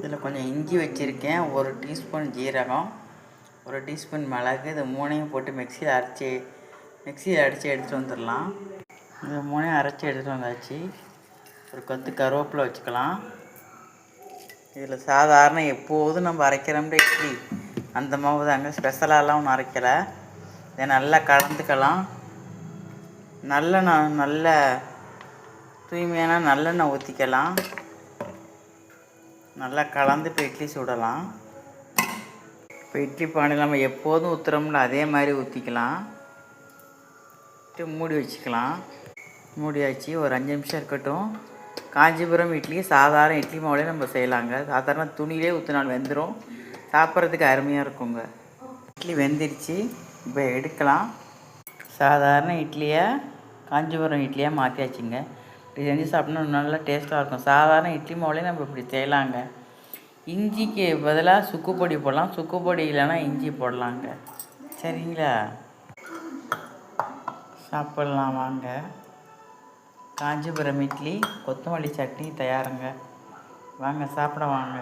இதில் கொஞ்சம் இஞ்சி வச்சுருக்கேன், 1 டீஸ்பூன் ஜீரகம், 1 டீஸ்பூன் மிளகு. இது 3ஐயும் போட்டு மிக்சியில் அடித்து எடுத்துகிட்டு வந்துடலாம். இது 3ஐயும் அரைச்சி எடுத்துகிட்டு வந்தாச்சு. ஒரு கொத்து கருவேப்பிலை வச்சுக்கலாம். இதில் சாதாரண எப்போதும் நம்ம அரைக்கிறோம்ல இட்லி அந்த மாவு தாங்க, ஸ்பெஷலாலாம் ஒன்றும் அரைக்கலை. இதை நல்லா கலந்துக்கலாம். நல்ல தூய்மையான நல்லெண்ணெய் ஊற்றிக்கலாம். நல்லா கலந்து இப்போ இட்லி சுடலாம். இப்போ இட்லி பானையில் நம்ம எப்போதும் ஊற்றுறோம்ல அதே மாதிரி ஊற்றிக்கலாம். மூடி வச்சுக்கலாம். மூடியாச்சு. ஒரு 5 நிமிஷம் இருக்கட்டும். காஞ்சிபுரம் இட்லி சாதாரண இட்லி மாவுலேயே நம்ம செய்யலாங்க. சாதாரண துணியிலே ஊற்றினாலும் வெந்துடும். சாப்பிட்றதுக்கு அருமையாக இருக்குங்க. இட்லி வெந்துருச்சு. இப்போ எடுக்கலாம். சாதாரண இட்லியை காஞ்சிபுரம் இட்லியாக மாற்றியாச்சுங்க. இப்படி செஞ்சு சாப்பிட்னா நல்லா டேஸ்ட்டாக இருக்கும். சாதாரண இட்லி மாவுலேயே நம்ம இப்படி செய்யலாங்க. இஞ்சிக்கு பதிலாக சுக்கு பொடி போடலாம், சுக்கு பொடி இல்லைன்னா இஞ்சி போடலாங்க. சரிங்களா? சாப்பிட்லாம் வாங்க. காஞ்சிபுரம் இட்லி கொத்தமல்லி சட்னி தயாருங்க. வாங்க சாப்பிட வாங்க.